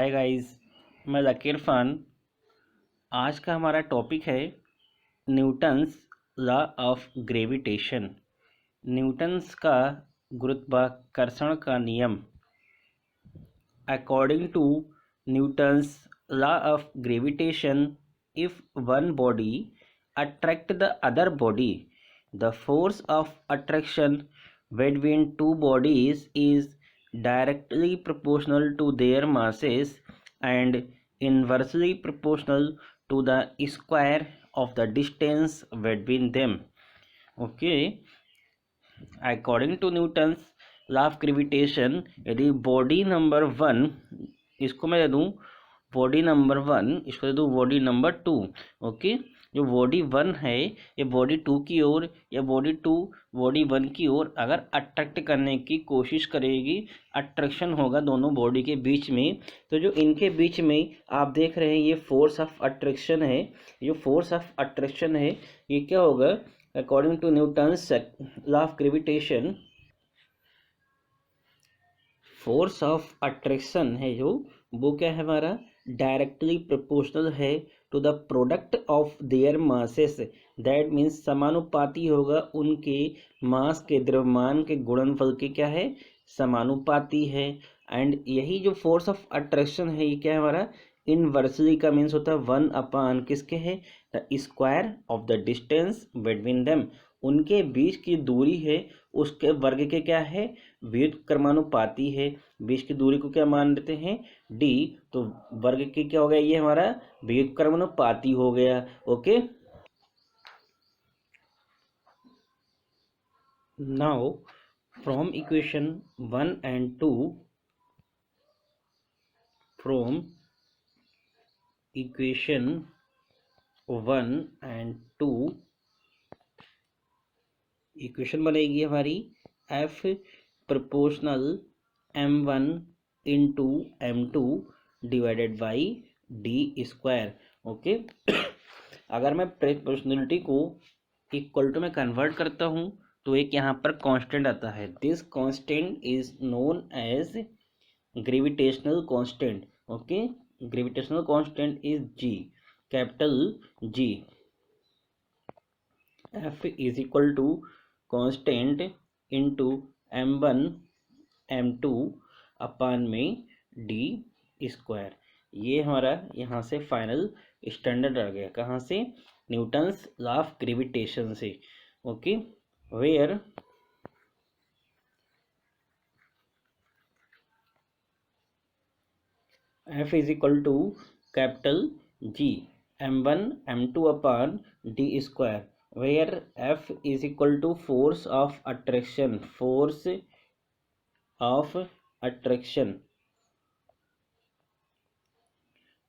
Hi guys, मैं ज़कीर इरफान। आज का हमारा टॉपिक है Newton's law of gravitation. Newton's का गुरुत्वाकर्षण का नियम। According to Newton's law of gravitation, if one body attract the other body, the force of attraction between two bodies is directly proportional to their masses and inversely proportional to the square of the distance between them. Okay, according to Newton's law of gravitation, यदि body number one, इसको मैं दे दूँ body number one, इसको दे दूँ body number two. Okay, जो body one है ये body to की ओर या बॉडी टू बॉडी वन की ओर अगर अट्रैक्ट करने की कोशिश करेगी, अट्रैक्शन होगा दोनों बॉडी के बीच में। तो जो इनके बीच में आप देख रहे हैं ये फोर्स ऑफ अट्रैक्शन है। जो फोर्स ऑफ अट्रैक्शन है ये क्या होगा? According to Newton's law of gravitation, force of attraction है जो वो क्या है हमारा डायरेक्टली प्रोपोर्शनल है to the product of their masses. That means समानुपाती होगा उनके मास के द्रव्यमान के गुणनफल के क्या है समानुपाती है। एंड यही जो फोर्स ऑफ अट्रैक्शन है ये क्या है हमारा इनवर्सली का मीन्स होता है वन अपान किसके है the square of the distance between them. उनके बीच की दूरी है उसके वर्ग के क्या है व्युत्क्रमानुपाती है। बीच की दूरी को क्या मान लेते हैं डी, तो वर्ग के क्या हो गया ये हमारा व्युत्क्रमानुपाती हो गया। Okay, now from equation 1 and 2, from equation 1 and 2 equation बनेगी हमारी F proportional m1 into m2 divided by D square. Okay, अगर मैं प्रोपोर्शनलिटी को इक्वल टू में कन्वर्ट करता हूँ तो एक यहाँ पर कांस्टेंट आता है। This constant is known as gravitational constant. Okay, gravitational constant is G, capital G. F is equal to constant into m1 m2 upon में डी स्क्वायर। ये हमारा यहाँ से फाइनल स्टैंडर्ड आ गया। कहाँ से? न्यूटन्स लॉ ऑफ ग्रेविटेशन से। Okay, where F is equal to capital G m1 m2 upon D square, where F is equal to force of attraction, force of attraction.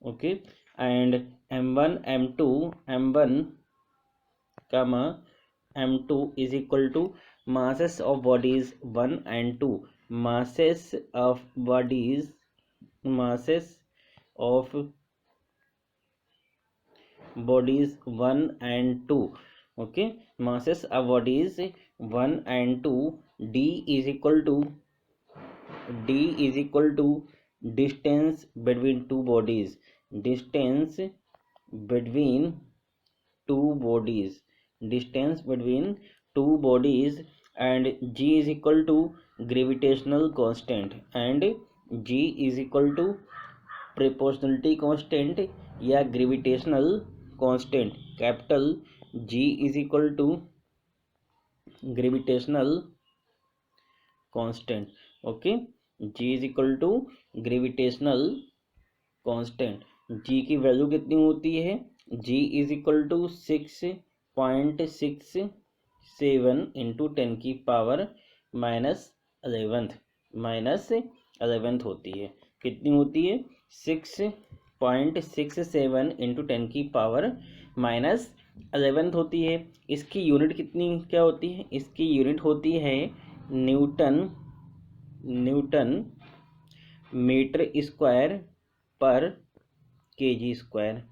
Okay, and m1 m2 m1 comma m2 is equal to masses of bodies 1 and 2, masses of bodies, masses of bodies 1 and 2. Okay, masses of bodies 1 and 2, d is equal to distance between two bodies, distance between two bodies, distance between two bodies, and g is equal to gravitational constant, and g is equal to proportionality constant या gravitational constant. Capital G is equal to gravitational constant. Okay, G is equal to gravitational constant. G की value कितनी होती है? G is equal to 6.67 into 10 की power -11 होती है। कितनी होती है? 6.67 इंटू 10 की पावर -11 होती है। इसकी यूनिट कितनी क्या होती है? इसकी यूनिट होती है न्यूटन मीटर स्क्वायर पर KG square.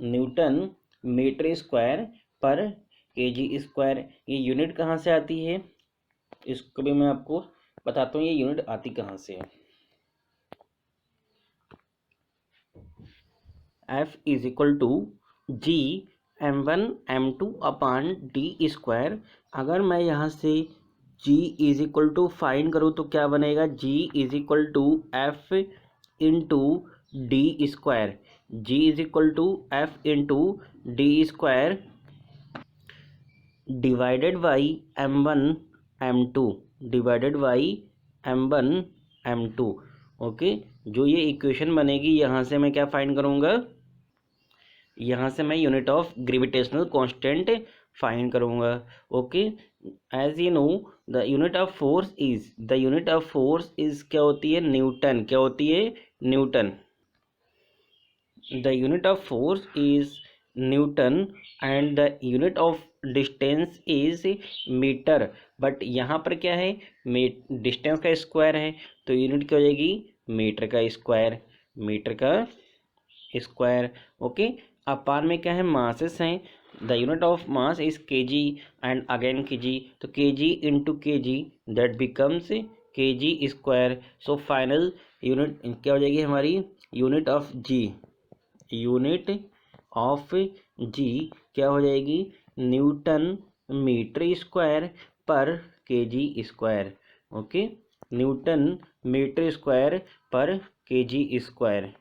Newton metre square पर केजी स्क्वायर। ये यूनिट कहाँ से आती है इसको भी मैं आपको बताता हूँ। ये यूनिट आती कहाँ से है। F is equal to G m1 m2 upon D square. अगर मैं यहाँ से g is equal to find करूँ तो क्या बनेगा, g is equal to f into D square. g is equal to f into D square divided by m1 m2 divided by m1 m2। Okay, जो ये इक्वेशन बनेगी यहाँ से मैं क्या फाइंड करूँगा, यहाँ से मैं unit of gravitational constant find करूँगा। Okay, as you know the unit of force is क्या होती है, न्यूटन। क्या होती है, newton. The unit of force is newton and the unit of distance is metre. But यहाँ पर क्या है, डिस्टेंस का स्क्वायर है, तो यूनिट क्या हो जाएगी, मीटर का स्क्वायर। मीटर का स्क्वायर। ओके, अपान में क्या है, मासेस हैं। The unit of mass is KG and again KG, तो KG into KG that becomes KG square. So final unit क्या हो जाएगी हमारी, unit of G. Unit of G क्या हो जाएगी, न्यूटन मीटर स्क्वायर पर KG square. Okay, newton metre square पर केजी स्क्वायर।